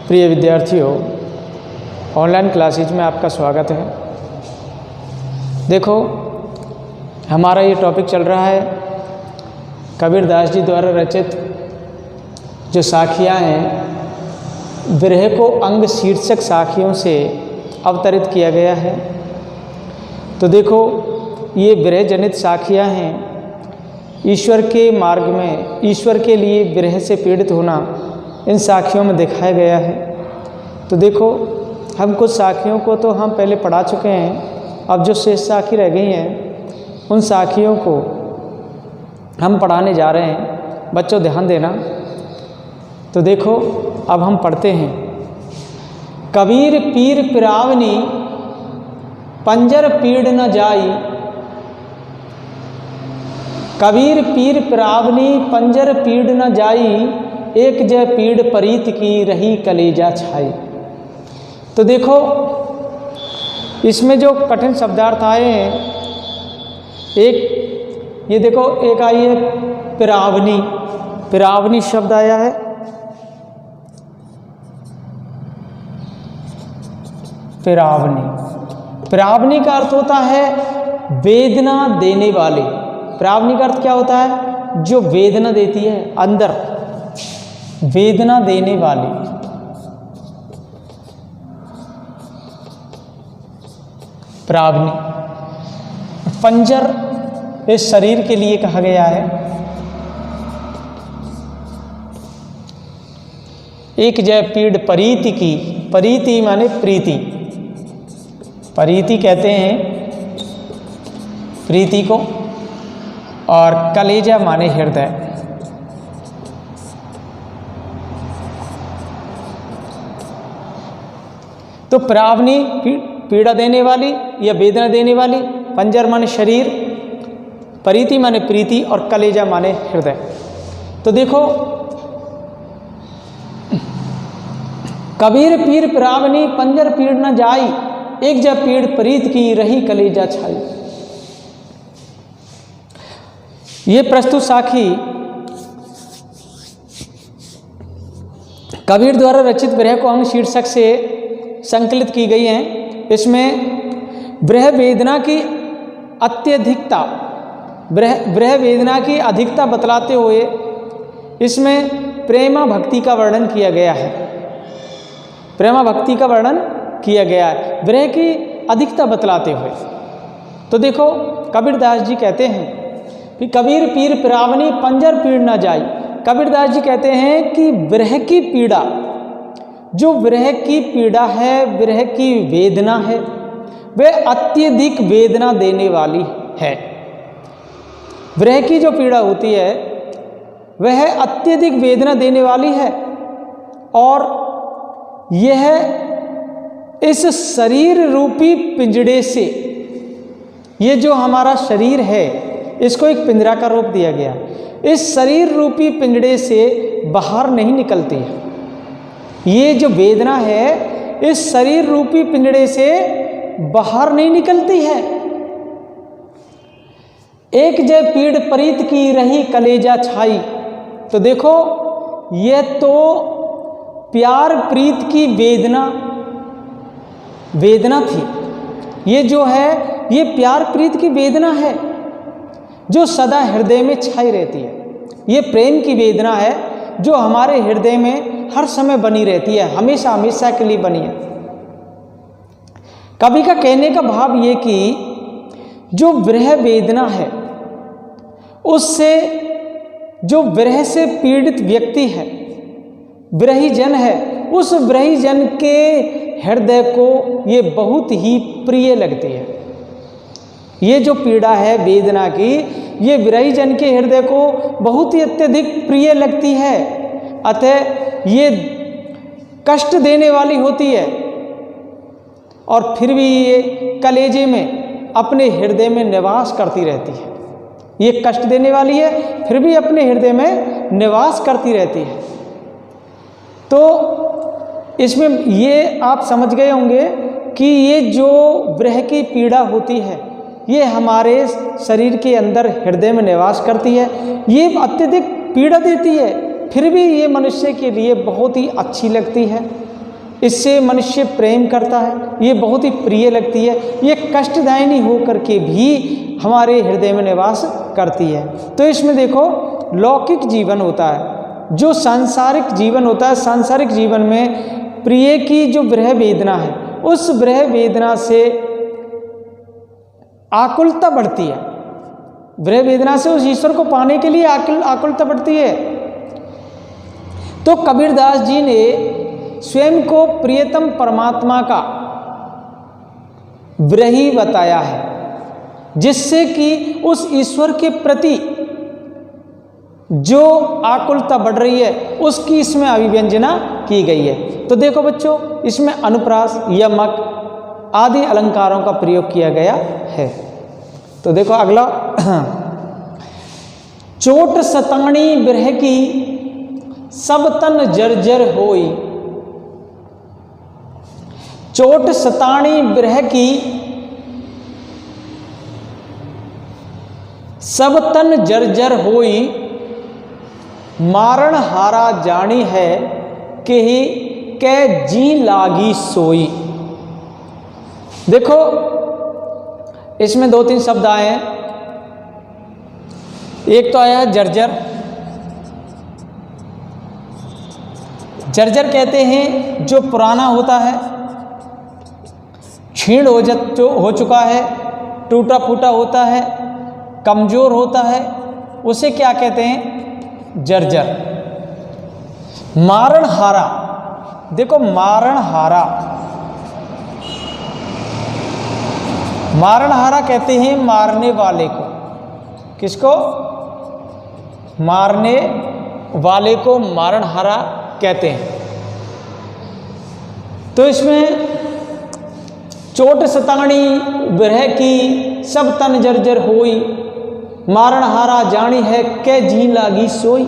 प्रिय विद्यार्थियों, online classes में आपका स्वागत है। देखो, हमारा ये टॉपिक चल रहा है कबीरदास जी द्वारा रचित जो साखियाँ हैं, विरह को अंग शीर्षक साखियों से अवतरित किया गया है। तो देखो, ये विरह जनित साखियाँ हैं। ईश्वर के मार्ग में, ईश्वर के लिए विरह से पीड़ित होना इन साखियों में दिखाया गया है। तो देखो, हम कुछ साखियों को तो हम पहले पढ़ा चुके हैं। अब जो शेष साखी रह गई हैं, उन साखियों को हम पढ़ाने जा रहे हैं। बच्चों ध्यान देना। तो देखो, अब हम पढ़ते हैं। कबीर पीर पिरावनी पंजर पीड़ न जाई, कबीर पीर पिरावनी पंजर पीड़ न जाई, एक जय पीड़ परीत की रही कलेजा छाई। तो देखो, इसमें जो कठिन शब्दार्थ आए हैं, एक ये देखो, एक आई है पिरावनी। पिरावनी शब्द आया है। पिरावनी, पिरावनी का अर्थ होता है वेदना देने वाले। पिरावनी का अर्थ क्या होता है? जो वेदना देती है, अंदर वेदना देने वाली। पिरावनी। पंजर इस शरीर के लिए कहा गया है। एक जय पीड़ परीति की, परीति माने प्रीति, परीति कहते हैं प्रीति को, और कलेजा माने हृदय। तो पिरावनी पीड़ा देने वाली या वेदना देने वाली, पंजर माने शरीर, परीति माने प्रीति, और कलेजा माने हृदय। तो देखो, कबीर पीर पिरावनी पंजर पीड़ न जाई, एक जब पीड़ परीत की रही कलेजा छाई। ये प्रस्तुत साखी कबीर द्वारा रचित विरह को अंग शीर्षक से संकलित की गई हैं। इसमें विरह वेदना की अत्यधिकता, विरह वेदना की अधिकता बतलाते हुए इसमें प्रेमा भक्ति का वर्णन किया गया है। प्रेमा भक्ति का वर्णन किया गया है विरह की अधिकता बतलाते हुए। तो देखो, कबीरदास जी कहते हैं कि कबीर पीर पिरावनी पंजर पीड़ न जाई। कबीरदास जी कहते हैं कि विरह की पीड़ा, जो विरह की पीड़ा है, विरह की वेदना है, वह अत्यधिक वेदना देने वाली है। विरह की जो पीड़ा होती है वह अत्यधिक वेदना देने वाली है, और यह इस शरीर रूपी पिंजड़े से, ये जो हमारा शरीर है, इसको एक पिंजरा का रूप दिया गया। इस शरीर रूपी पिंजड़े से बाहर नहीं निकलती है। ये जो वेदना है, इस शरीर रूपी पिंजड़े से बाहर नहीं निकलती है। एक जय पीड़ परीत की रही कलेजा छाई। तो देखो, यह तो प्यार प्रीत की वेदना थी। ये जो है, ये प्यार प्रीत की वेदना है जो सदा हृदय में छाई रहती है। ये प्रेम की वेदना है जो हमारे हृदय में हर समय बनी रहती है, हमेशा हमेशा के लिए बनी है। कवि का कहने का भाव ये कि जो विरह वेदना है, उससे जो विरह से पीड़ित व्यक्ति है, विरही जन है, उस विरही जन के हृदय को ये बहुत ही प्रिय लगती है। ये जो पीड़ा है वेदना की, ये विरही जन के हृदय को बहुत ही अत्यधिक प्रिय लगती है। अतः ये कष्ट देने वाली होती है, और फिर भी ये कलेजे में, अपने हृदय में निवास करती रहती है। ये कष्ट देने वाली है, फिर भी अपने हृदय में निवास करती रहती है। तो इसमें ये आप समझ गए होंगे कि ये जो विरह की पीड़ा होती है, ये हमारे शरीर के अंदर हृदय में निवास करती है। ये अत्यधिक पीड़ा देती है, फिर भी ये मनुष्य के लिए बहुत ही अच्छी लगती है। इससे मनुष्य प्रेम करता है, ये बहुत ही प्रिय लगती है, ये कष्टदायिनी होकर के भी हमारे हृदय में निवास करती है। तो इसमें देखो लौकिक जीवन होता है, जो सांसारिक जीवन होता है, सांसारिक जीवन में प्रिय की जो विरह वेदना है, उस विरह वेदना से आकुलता बढ़ती है, विरह वेदना से उस ईश्वर को पाने के लिए आकुलता बढ़ती है। तो कबीरदास जी ने स्वयं को प्रियतम परमात्मा का विरही बताया है, जिससे कि उस ईश्वर के प्रति जो आकुलता बढ़ रही है उसकी इसमें अभिव्यंजना की गई है। तो देखो बच्चों, इसमें अनुप्रास, यमक आदि अलंकारों का प्रयोग किया गया है। तो देखो अगला, चोट सताणी विरह की सब तन जर्जर होई। चोट सताणी विरह की सब तन जर्जर होई, मारण हारा जानी है केहि कै जी लागी सोई। देखो इसमें 2-3 शब्द आए हैं। एक तो आया है जर्जर। जर्जर कहते हैं जो पुराना होता है, क्षीण हो चुका है, टूटा फूटा होता है, कमजोर होता है, उसे क्या कहते हैं? जर्जर। मारण हारा, देखो मारण हारा, मारण हारा कहते हैं मारने वाले को। किसको? मारने वाले को मारण हारा कहते हैं। तो इसमें चोट सताणी विरह की सब तन जर्जर होई, मारण हारा जानी है कै जी लागी सोई।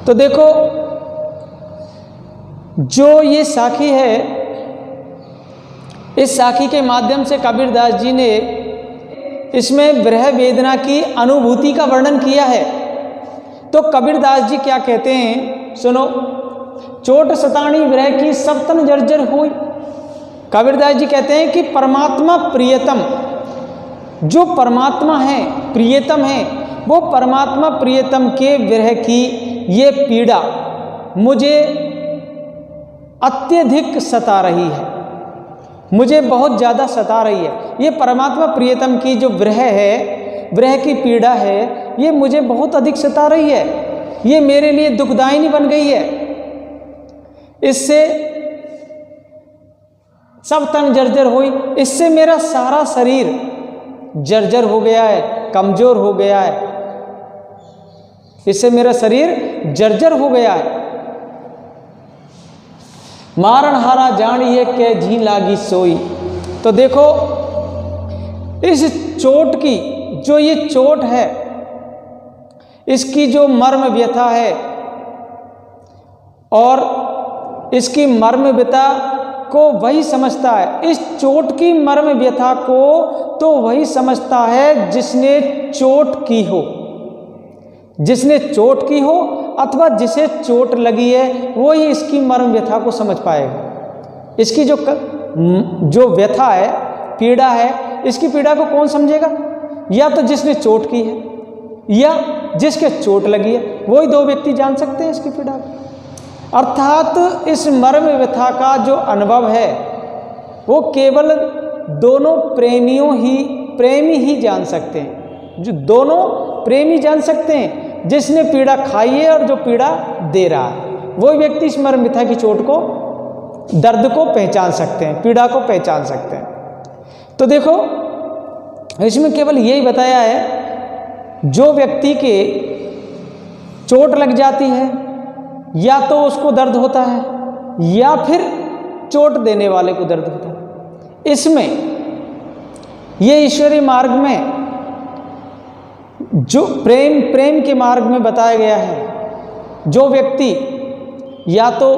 तो देखो जो ये साखी है, इस साखी के माध्यम से कबीरदास जी ने इसमें विरह वेदना की अनुभूति का वर्णन किया है। तो कबीरदास जी क्या कहते हैं सुनो, चोट सताणी विरह की सब तन जर्जर होई। कबीरदास जी कहते हैं कि परमात्मा प्रियतम, जो परमात्मा है प्रियतम है, वो परमात्मा प्रियतम के विरह की ये पीड़ा मुझे अत्यधिक सता रही है, मुझे बहुत ज़्यादा सता रही है। ये परमात्मा प्रियतम की जो विरह है, विरह की पीड़ा है, ये मुझे बहुत अधिक सता रही है, ये मेरे लिए दुखदायिनी बन गई है। इससे सब तन जर्जर हुई, इससे मेरा सारा शरीर जर्जर हो गया है, कमजोर हो गया है, इससे मेरा शरीर जर्जर हो गया है। मारण हारा जानिए के जी लागी सोई। तो देखो इस चोट की, जो ये चोट है, इसकी जो मर्म व्यथा है और इसकी मर्म व्यथा को वही समझता है, इस चोट की मर्म व्यथा को तो वही समझता है जिसने चोट की हो, जिसने चोट की हो अथवा जिसे चोट लगी है, वो ही इसकी मर्म व्यथा को समझ पाएगा। इसकी जो व्यथा है, पीड़ा है, इसकी पीड़ा को कौन समझेगा? या तो जिसने चोट की है या जिसके चोट लगी है, वही दो व्यक्ति जान सकते हैं इसकी पीड़ा को। अर्थात इस मर्म व्यथा का जो अनुभव है वो केवल दोनों प्रेमी ही जान सकते हैं, जो दोनों प्रेमी जान सकते हैं, जिसने पीड़ा खाई है और जो पीड़ा दे रहा है, वही व्यक्ति इस मर्म व्यथा की चोट को, दर्द को पहचान सकते हैं, पीड़ा को पहचान सकते हैं। तो देखो इसमें केवल यही बताया है, जो व्यक्ति के चोट लग जाती है या तो उसको दर्द होता है या फिर चोट देने वाले को दर्द होता है। इसमें ये ईश्वरीय मार्ग में जो प्रेम के मार्ग में बताया गया है, जो व्यक्ति या तो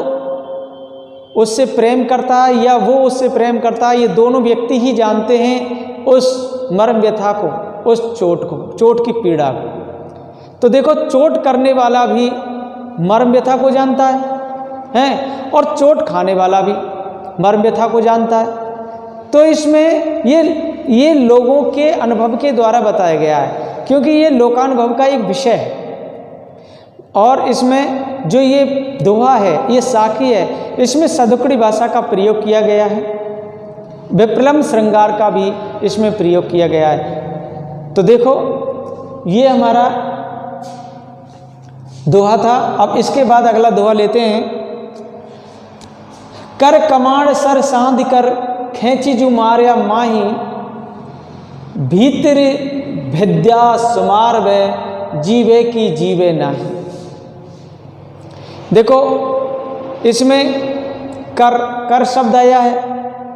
उससे प्रेम करता है या वो उससे प्रेम करता है, ये दोनों व्यक्ति ही जानते हैं उस मर्म व्यथा को, उस चोट को, चोट की पीड़ा को। तो देखो चोट करने वाला भी मर्म व्यथा को जानता है हैं, और चोट खाने वाला भी मर्म व्यथा को जानता है। तो इसमें ये लोगों के अनुभव के द्वारा बताया गया है, क्योंकि ये लोकानुभव का एक विषय है। और इसमें जो ये दोहा है, ये साखी है, इसमें सदुकड़ी भाषा का प्रयोग किया गया है, विप्रलम्ब श्रृंगार का भी इसमें प्रयोग किया गया है। तो देखो ये हमारा दोहा था। अब इसके बाद अगला दोहा लेते हैं। कर कमाड़ सर सांध कर खेची जू मार्या माही, भीतर भिद्या सुमार वे जीवे की जीवे नाही। देखो इसमें कर शब्द आया है।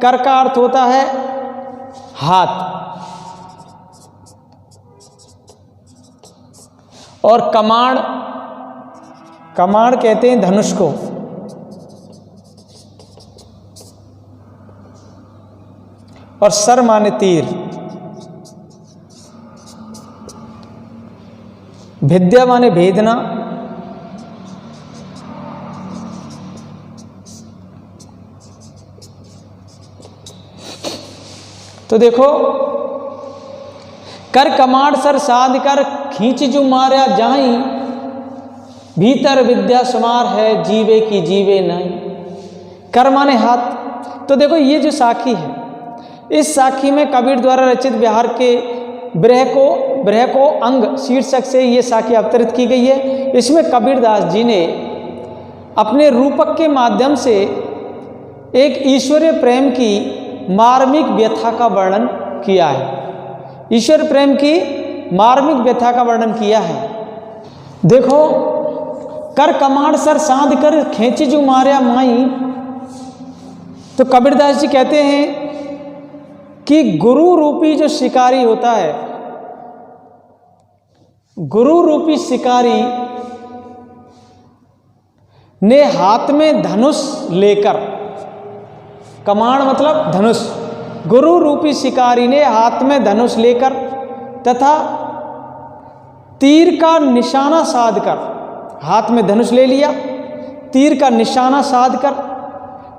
कर का अर्थ होता है हाथ, और कमाण कहते हैं धनुष को। और सर माने तीर, भिद्या माने भेदना, तो देखो कर कमाड़ सर साध कर खींच जू मार्या जाई, भीतर विद्या सुमार है जीवे की जीवे नहीं। कर माने हाथ। तो देखो ये जो साखी है, इस साखी में कबीर द्वारा रचित बिहार के ब्रह को अंग शीर्षक से ये साखी अवतरित की गई है। इसमें कबीर दास जी ने अपने रूपक के माध्यम से एक ईश्वरीय प्रेम की मार्मिक व्यथा का वर्णन किया है। ईश्वर प्रेम की मार्मिक व्यथा का वर्णन किया है। देखो कर कमाड़ सर साध कर खेची जू मार्या माई। तो कबीरदास जी कहते हैं कि गुरु रूपी जो शिकारी होता है, गुरु रूपी शिकारी ने हाथ में धनुष लेकर, कमाण मतलब धनुष, गुरु रूपी शिकारी ने हाथ में धनुष लेकर तथा तीर का निशाना साधकर, हाथ में धनुष ले लिया, तीर का निशाना साधकर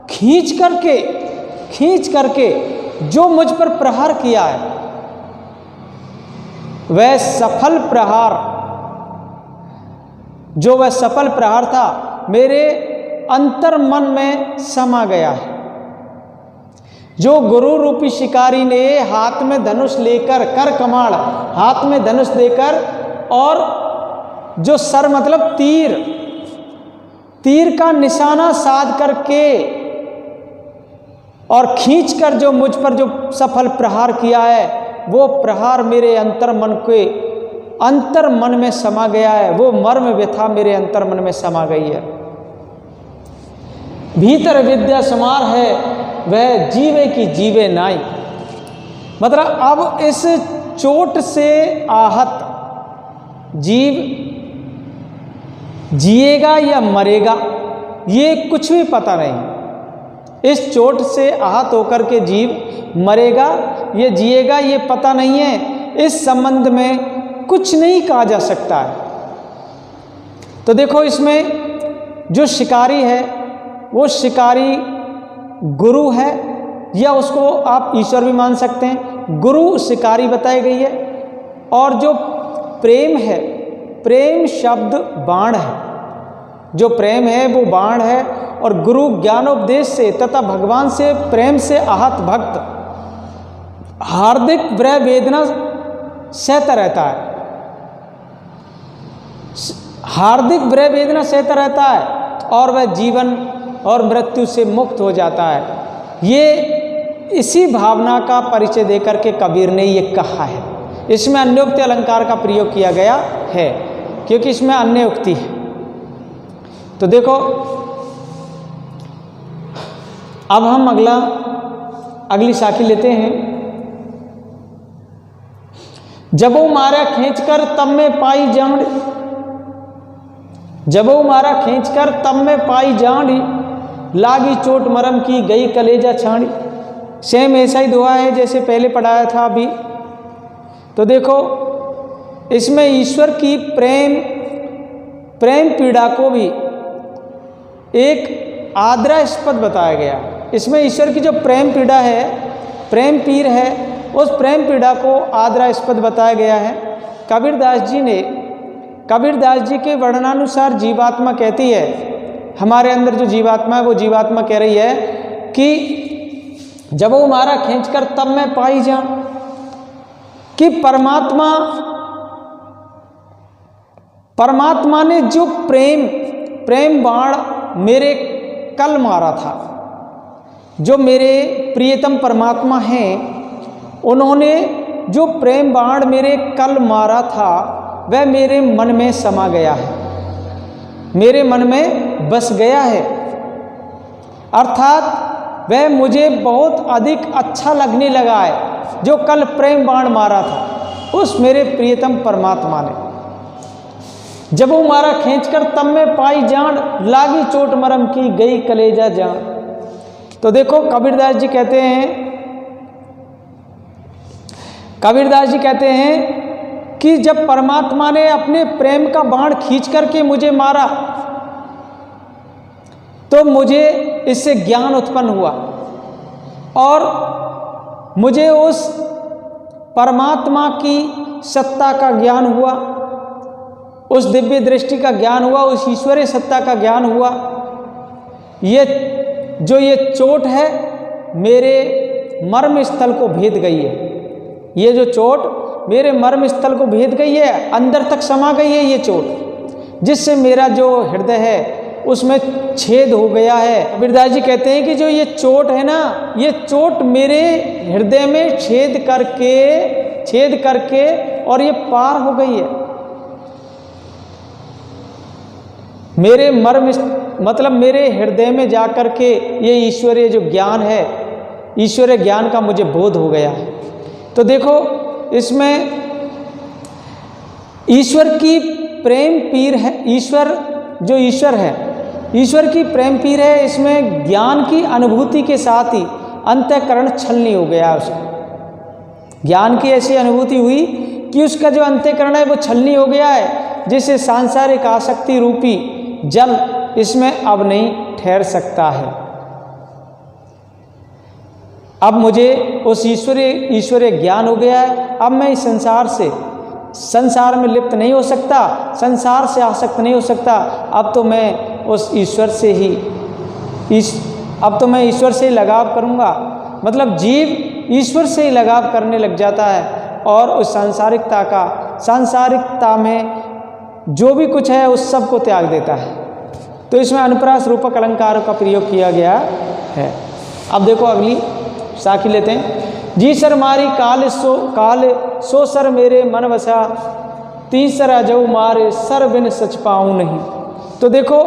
खींच करके जो मुझ पर प्रहार किया है, वह सफल प्रहार, जो वह सफल प्रहार था, मेरे अंतर मन में समा गया है। जो गुरु रूपी शिकारी ने हाथ में धनुष लेकर, कर कमाड़ हाथ में धनुष देकर, और जो सर मतलब तीर का निशाना साध करके और खींचकर जो मुझ पर जो सफल प्रहार किया है, वो प्रहार मेरे अंतर मन में समा गया है। वो मर्म व्यथा मेरे अंतर मन में समा गई है। भीतर विद्या समार है, वह जीवे की जीवे नाई। मतलब अब इस चोट से आहत जीव जिएगा या मरेगा, ये कुछ भी पता नहीं। इस चोट से आहत होकर के जीव मरेगा या जिएगा, ये पता नहीं है। इस संबंध में कुछ नहीं कहा जा सकता है। तो देखो इसमें जो शिकारी है, वो शिकारी गुरु है, या उसको आप ईश्वर भी मान सकते हैं। गुरु शिकारी बताई गई है। और जो प्रेम है, प्रेम शब्द बाण है, जो प्रेम है वो बाण है। और गुरु ज्ञानोपदेश से तथा भगवान से प्रेम से आहत भक्त हार्दिक वह वेदना सहता रहता है, हार्दिक वह वेदना सहता रहता है, और वह जीवन और मृत्यु से मुक्त हो जाता है। ये इसी भावना का परिचय देकर के कबीर ने ये कहा है। इसमें अन्योक्ति अलंकार का प्रयोग किया गया है, क्योंकि इसमें अन्य उक्ति है। तो देखो अब हम अगली साखी लेते हैं। जब वो मारा खींचकर तब में पाई जांडी, जब वो मारा खींचकर तब में पाई जांडी, लागी चोट मरम की गई कलेजा छाड़ी। सेम ऐसा ही दुआ है जैसे पहले पढ़ाया था अभी। तो देखो इसमें ईश्वर की प्रेम पीड़ा को भी एक आदरास्पद बताया गया। इसमें ईश्वर की जो प्रेम पीड़ा है, प्रेम पीर है, उस प्रेम पीड़ा को आदरास्पद बताया गया है। कबीरदास जी के वर्णनानुसार जीवात्मा कहती है, हमारे अंदर जो जीवात्मा है वो जीवात्मा कह रही है कि जब वो मारा खींच कर तब मैं पाई जाऊं, कि परमात्मा ने जो प्रेम बाण मेरे कल मारा था, जो मेरे प्रियतम परमात्मा हैं, उन्होंने जो प्रेम बाण मेरे कल मारा था वह मेरे मन में समा गया है, मेरे मन में बस गया है। अर्थात वह मुझे बहुत अधिक अच्छा लगने लगा है जो कल प्रेम बाण मारा था उस मेरे प्रियतम परमात्मा ने। जब वो मारा खींचकर तब मैं पाई जान, लागी चोट मरम की गई कलेजा जान। तो देखो कबीरदास जी कहते हैं कि जब परमात्मा ने अपने प्रेम का बाण खींच करके मुझे मारा तो मुझे इससे ज्ञान उत्पन्न हुआ और मुझे उस परमात्मा की सत्ता का ज्ञान हुआ, उस दिव्य दृष्टि का ज्ञान हुआ, उस ईश्वरीय सत्ता का ज्ञान हुआ। ये चोट है मेरे मर्म स्थल को भेद गई है, ये जो चोट मेरे मर्म स्थल को भेद गई है, अंदर तक समा गई है ये चोट, जिससे मेरा जो हृदय है उसमें छेद हो गया है। कबीरदास जी कहते हैं कि जो ये चोट है ना, ये चोट मेरे हृदय में छेद करके और ये पार हो गई है। मेरे मर्म मतलब मेरे हृदय में जाकर के ये ईश्वरीय जो ज्ञान है, ईश्वरीय ज्ञान का मुझे बोध हो गया है। तो देखो इसमें ईश्वर की प्रेम पीर है, ईश्वर है, ईश्वर की प्रेम पीर है। इसमें ज्ञान की अनुभूति के साथ ही अंतःकरण छलनी हो गया उसका। ज्ञान की ऐसी अनुभूति हुई कि उसका जो अंतःकरण है वो छलनी हो गया है, जिससे सांसारिक आसक्ति रूपी जल इसमें अब नहीं ठहर सकता है। अब मुझे उस ईश्वरीय ज्ञान हो गया है। अब मैं इस संसार में लिप्त नहीं हो सकता, संसार से आसक्त नहीं हो सकता। अब तो मैं उस ईश्वर से ही लगाव करूँगा। मतलब जीव ईश्वर से ही लगाव करने लग जाता है और उस सांसारिकता में जो भी कुछ है उस सब को त्याग देता है। तो इसमें अनुप्रास रूपक अलंकारों का प्रयोग किया गया है। अब देखो अगली साखी लेते हैं। जी सर मारी काल सो सर मेरे मन बसा, तीसरा जऊ मारे सर बिन सच पाऊँ नहीं। तो देखो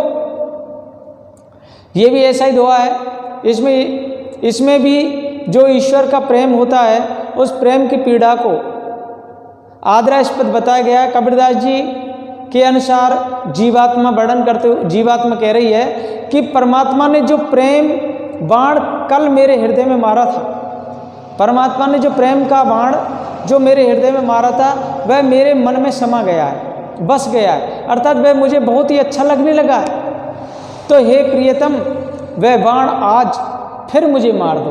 ये भी ऐसा ही दोहा है। इसमें भी जो ईश्वर का प्रेम होता है उस प्रेम की पीड़ा को आदरास्पद बताया गया है। कबीरदास जी के अनुसार जीवात्मा वर्णन करते हुए जीवात्मा कह रही है कि परमात्मा ने जो प्रेम बाण कल मेरे हृदय में मारा था, परमात्मा ने जो प्रेम का बाण जो मेरे हृदय में मारा था वह मेरे मन में समा गया है, बस गया है। अर्थात वह मुझे बहुत ही अच्छा लगने लगा है। तो हे प्रियतम वह बाण आज फिर मुझे मार दो,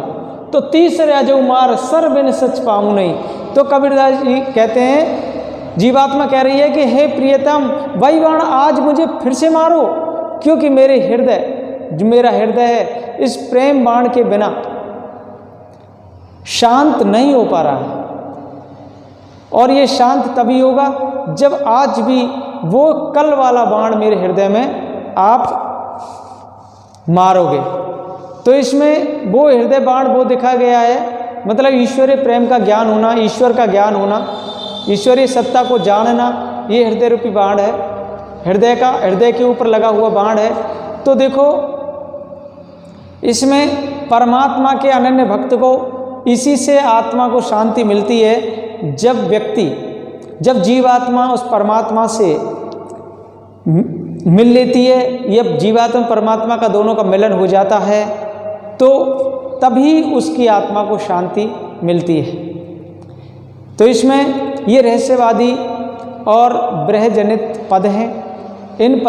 तो तीसरा जो मार सर बिन सच पाऊँ नहीं। तो कबीरदास जी कहते हैं, जीवात्मा कह रही है कि हे प्रियतम वही बाण आज मुझे फिर से मारो, क्योंकि मेरा हृदय है इस प्रेम बाण के बिना शांत नहीं हो पा रहा है। और ये शांत तभी होगा जब आज भी वो कल वाला बाण मेरे हृदय में आप मारोगे। तो इसमें वो हृदय बाण वो दिखा गया है, मतलब ईश्वरीय प्रेम का ज्ञान होना, ईश्वर का ज्ञान होना, ईश्वरीय सत्ता को जानना, ये हृदय रूपी बाण है, हृदय के ऊपर लगा हुआ बाण है। तो देखो इसमें परमात्मा के अनन्य भक्त को इसी से आत्मा को शांति मिलती है। जब जीवात्मा उस परमात्मा से मिल लेती है, जब जीवात्मा परमात्मा का दोनों का मिलन हो जाता है, तो तभी उसकी आत्मा को शांति मिलती है। तो इसमें ये रहस्यवादी और ब्रह्मजनित पद हैं। इन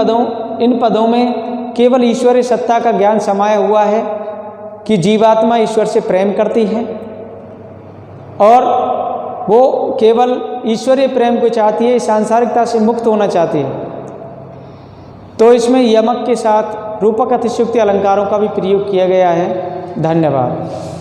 पदों में केवल ईश्वरीय सत्ता का ज्ञान समाया हुआ है कि जीवात्मा ईश्वर से प्रेम करती है और वो केवल ईश्वरीय प्रेम को चाहती है, सांसारिकता से मुक्त होना चाहती है। तो इसमें यमक के साथ रूपक अतिशयोक्ति अलंकारों का भी प्रयोग किया गया है। धन्यवाद।